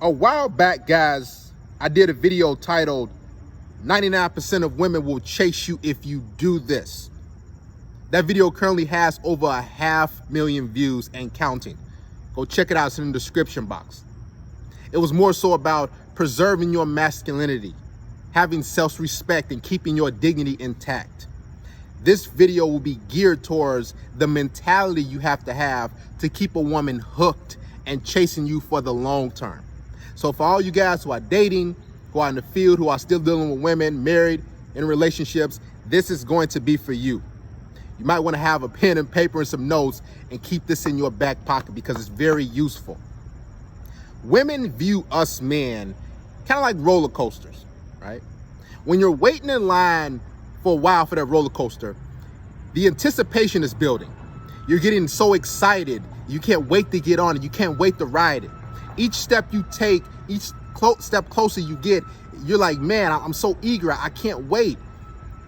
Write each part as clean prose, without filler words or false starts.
A while back, guys, I did a video titled 99% of women will chase you if you do this. That video currently has over 500,000 views and counting. Go check it out, it's in the description box. It was more so about preserving your masculinity, having self-respect, and keeping your dignity intact. This video will be geared towards the mentality you have to keep a woman hooked and chasing you for the long term. So for all you guys who are dating, who are in the field, who are still dealing with women, married, in relationships, this is going to be for you. You might want to have a pen and paper and some notes and keep this in your back pocket because it's very useful. Women view us men kind of like roller coasters, right? When you're waiting in line for a while for that roller coaster, the anticipation is building. You're getting so excited. You can't wait to get on it. You can't wait to ride it. Each step you take, each step closer you get, you're like, man, I'm so eager. I can't wait.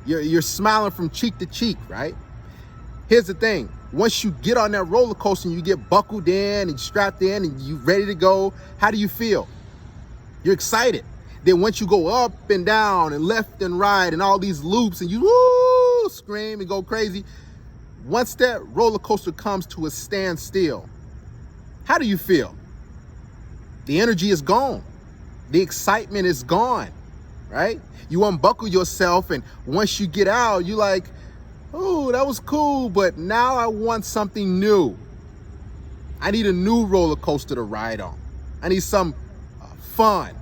You're smiling from cheek to cheek, right? Here's the thing. Once you get on that roller coaster and you get buckled in and strapped in and you ready to go, how do you feel? You're excited. Then once you go up and down and left and right and all these loops and you woo, scream and go crazy, once that roller coaster comes to a standstill, how do you feel? The energy is gone. The excitement is gone, right? You unbuckle yourself, and once you get out, you're like, oh, that was cool, but now I want something new. I need a new roller coaster to ride on. I need some fun.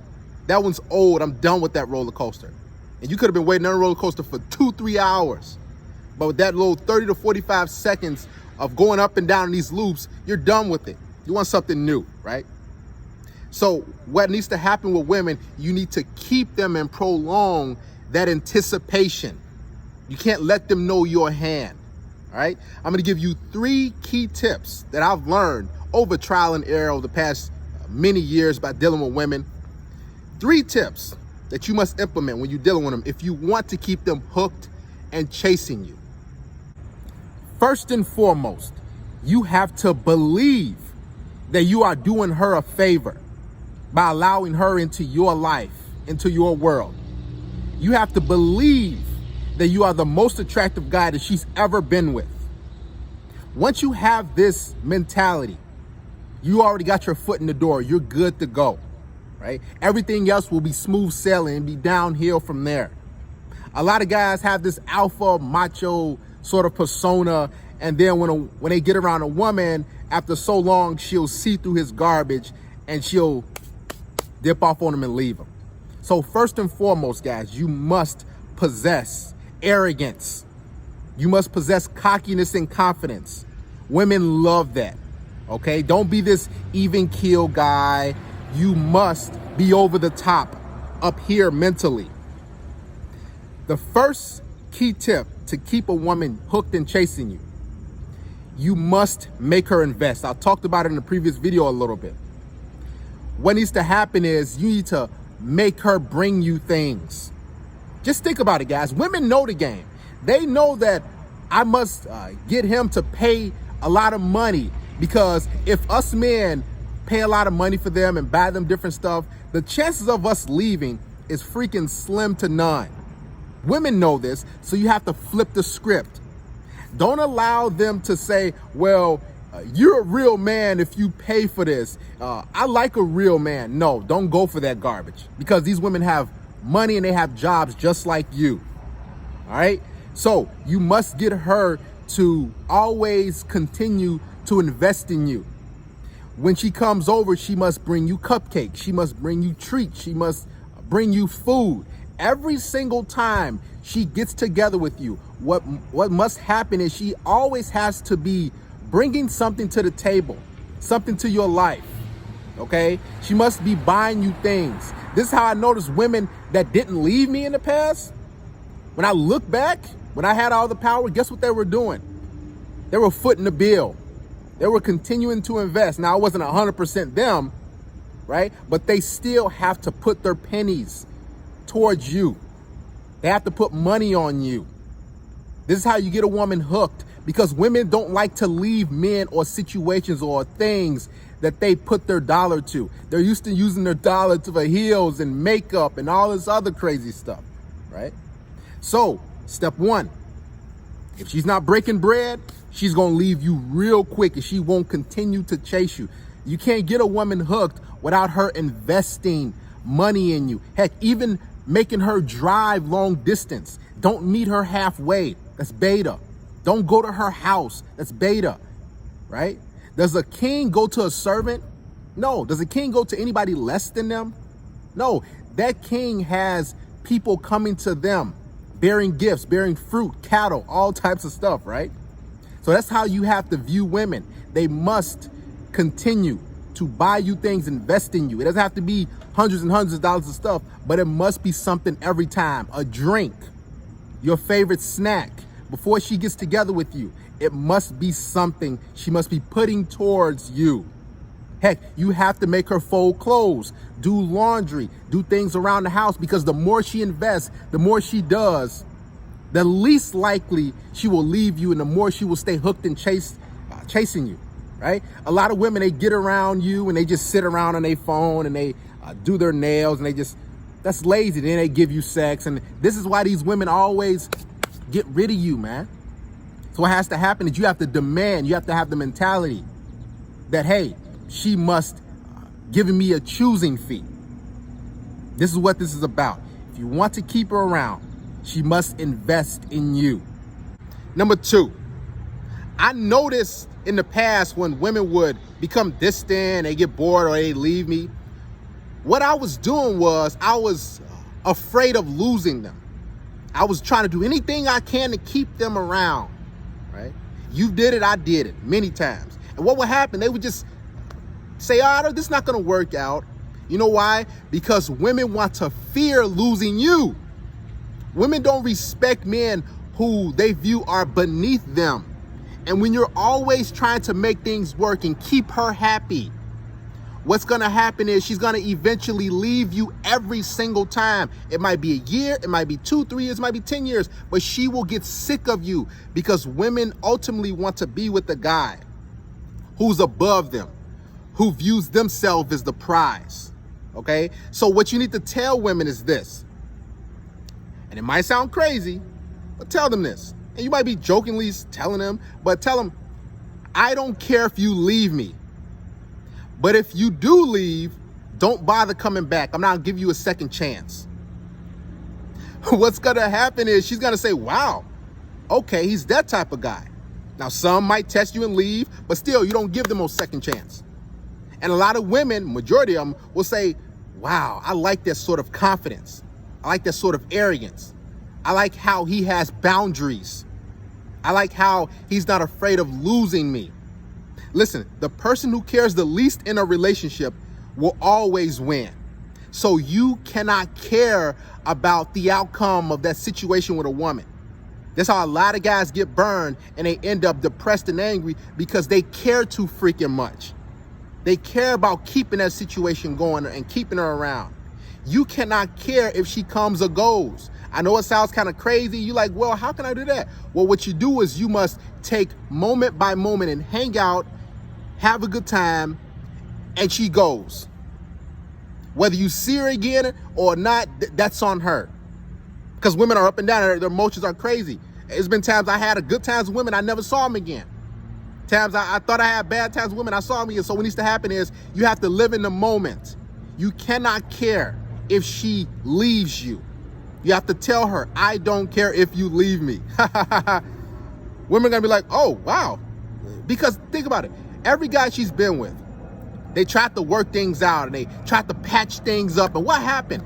That one's old. I'm done with that roller coaster. And you could have been waiting on a roller coaster for 2-3 hours. But with that little 30 to 45 seconds of going up and down in these loops, you're done with it. You want something new, right? So what needs to happen with women, you need to keep them and prolong that anticipation. You can't let them know your hand, all right? I'm gonna give you 3 key tips that I've learned over trial and error over the past many years by dealing with women. 3 tips that you must implement when you're dealing with them if you want to keep them hooked and chasing you. First and foremost, you have to believe that you are doing her a favor by allowing her into your life, into your world. You have to believe that you are the most attractive guy that she's ever been with. Once you have this mentality, you already got your foot in the door. You're good to go, right? Everything else will be smooth sailing and be downhill from there. A lot of guys have this alpha macho sort of persona, and then when they get around a woman, after so long, she'll see through his garbage and she'll dip off on him and leave him. So first and foremost, guys, you must possess arrogance. You must possess cockiness and confidence. Women love that, okay? Don't be this even keel guy. You must be over the top, up here mentally. The first key tip to keep a woman hooked and chasing you, you must make her invest. I talked about it in the previous video a little bit. What needs to happen is you need to make her bring you things. Just think about it, guys. Women know the game. They know that I must get him to pay a lot of money, because if us men pay a lot of money for them and buy them different stuff, the chances of us leaving is freaking slim to none. Women know this, so you have to flip the script. Don't allow them to say, well, you're a real man if you pay for this. I like a real man. No, don't go for that garbage, because these women have money and they have jobs just like you. All right. So you must get her to always continue to invest in you. When she comes over, she must bring you cupcakes. She must bring you treats. She must bring you food. Every single time she gets together with you, what must happen is she always has to be bringing something to the table, something to your life, okay? She must be buying you things. This is how I noticed women that didn't leave me in the past. When I look back, when I had all the power, guess what they were doing? They were footing the bill. They were continuing to invest. Now, it wasn't 100% them, right? But they still have to put their pennies towards you. They have to put money on you. This is how you get a woman hooked, because women don't like to leave men or situations or things that they put their dollar to. They're used to using their dollar to for heels and makeup and all this other crazy stuff, right? So, step one, if she's not breaking bread, she's going to leave you real quick and she won't continue to chase you. You can't get a woman hooked without her investing money in you. Heck, even making her drive long distance. Don't meet her halfway. That's beta. Don't go to her house. That's beta, right? Does a king go to a servant? No. Does a king go to anybody less than them? No. That king has people coming to them, bearing gifts, bearing fruit, cattle, all types of stuff, right? So that's how you have to view women. They must continue to buy you things, invest in you. It doesn't have to be hundreds and hundreds of dollars of stuff, but it must be something every time. A drink, your favorite snack. Before she gets together with you, it must be something she must be putting towards you. Heck, you have to make her fold clothes, do laundry, do things around the house, because the more she invests, the more she does, the least likely she will leave you and the more she will stay hooked and chasing you, right? A lot of women, they get around you and they just sit around on their phone and they do their nails and that's lazy. Then they give you sex. And this is why these women always get rid of you, man. So what has to happen is you have to demand, you have to have the mentality that, hey, she must give me a choosing fee. This is what this is about. If you want to keep her around, she must invest in you. Number two, I noticed in the past when women would become distant, they get bored or they leave me, what I was doing was I was afraid of losing them. I was trying to do anything I can to keep them around, right? You did it, I did it many times. And what would happen? They would just say, oh, this is not going to work out. You know why? Because women want to fear losing you. Women don't respect men who they view are beneath them. And when you're always trying to make things work and keep her happy, what's going to happen is she's going to eventually leave you every single time. It might be a year, it might be 2, 3 years, it might be 10 years, but she will get sick of you because women ultimately want to be with a guy who's above them, who views themselves as the prize, okay? So what you need to tell women is this, and it might sound crazy, but tell them this. And you might be jokingly telling them, but tell them, I don't care if you leave me. But if you do leave, don't bother coming back. I'm not gonna give you a second chance. What's gonna happen is she's gonna say, wow, okay, he's that type of guy. Now, some might test you and leave, but still, you don't give them a second chance. And a lot of women, majority of them, will say, wow, I like that sort of confidence. I like that sort of arrogance. I like how he has boundaries. I like how he's not afraid of losing me. Listen, the person who cares the least in a relationship will always win. So you cannot care about the outcome of that situation with a woman. That's how a lot of guys get burned and they end up depressed and angry because they care too freaking much. They care about keeping that situation going and keeping her around. You cannot care if she comes or goes. I know it sounds kind of crazy. You're like, well, how can I do that? Well, what you do is you must take moment by moment and hang out, have a good time, and she goes. Whether you see her again or not, that's on her. Because women are up and down, their emotions are crazy. It's been times I had a good times with women, I never saw them again. Times I thought I had bad times with women, I saw them again. So what needs to happen is you have to live in the moment. You cannot care if she leaves you. You have to tell her, I don't care if you leave me. Women are gonna be like, oh, wow. Because think about it. Every guy she's been with, they tried to work things out and they tried to patch things up. And what happened?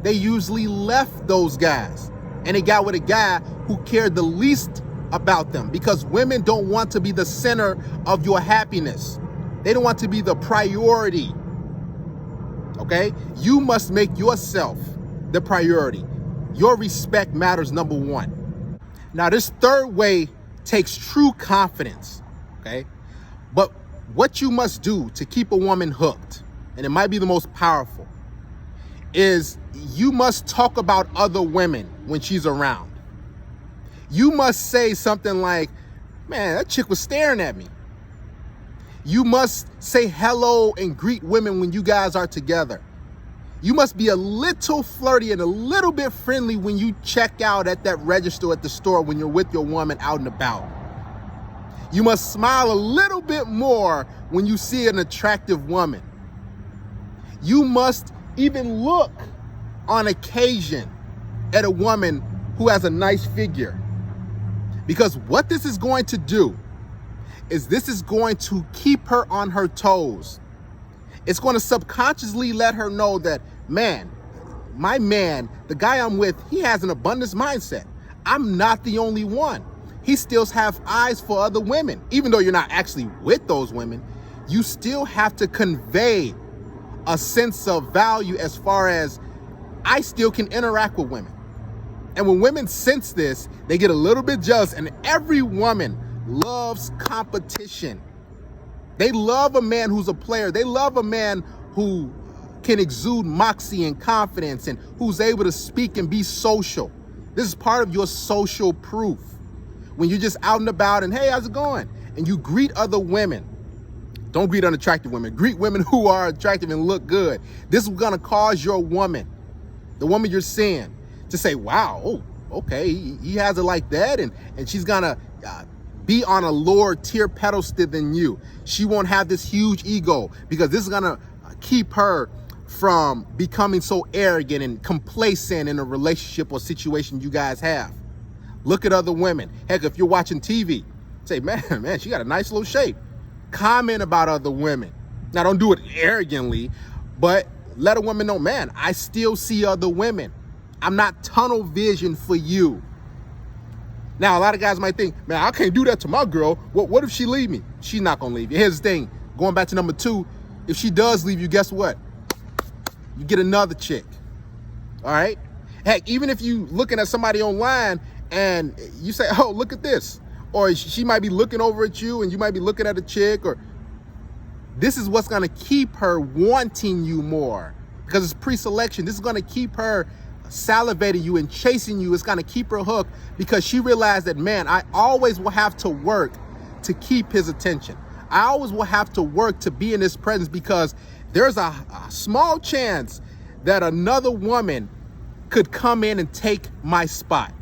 They usually left those guys and they got with a guy who cared the least about them, because women don't want to be the center of your happiness. They don't want to be the priority. Okay? You must make yourself the priority. Your respect matters, number one. Now, this third way takes true confidence. Okay? But what you must do to keep a woman hooked, and it might be the most powerful, is you must talk about other women when she's around. You must say something like, man, that chick was staring at me. You must say hello and greet women when you guys are together. You must be a little flirty and a little bit friendly when you check out at that register at the store when you're with your woman out and about. You must smile a little bit more when you see an attractive woman. You must even look on occasion at a woman who has a nice figure. Because what this is going to do is this is going to keep her on her toes. It's going to subconsciously let her know that, man, my man, the guy I'm with, he has an abundance mindset. I'm not the only one. He still has eyes for other women. Even though you're not actually with those women, you still have to convey a sense of value as far as I still can interact with women. And when women sense this, they get a little bit jealous, and every woman loves competition. They love a man who's a player. They love a man who can exude moxie and confidence and who's able to speak and be social. This is part of your social proof. When you're just out and about and, hey, how's it going? And you greet other women. Don't greet unattractive women. Greet women who are attractive and look good. This is going to cause your woman, the woman you're seeing, to say, wow, oh, okay, he has it like that. And she's going to be on a lower tier pedestal than you. She won't have this huge ego because this is going to keep her from becoming so arrogant and complacent in a relationship or situation you guys have. Look at other women. Heck, if you're watching TV, say, man, she got a nice little shape. Comment about other women. Now, don't do it arrogantly, but let a woman know, man, I still see other women. I'm not tunnel vision for you. Now, a lot of guys might think, man, I can't do that to my girl. What if she leave me? She's not going to leave you. Here's the thing. Going back to number 2, if she does leave you, guess what? You get another chick. All right? Heck, even if you looking at somebody online and you say, oh, look at this. Or she might be looking over at you and you might be looking at a chick. Or this is what's going to keep her wanting you more because it's pre-selection. This is going to keep her salivating you and chasing you. It's going to keep her hooked because she realized that, man, I always will have to work to keep his attention. I always will have to work to be in his presence because there's a small chance that another woman could come in and take my spot.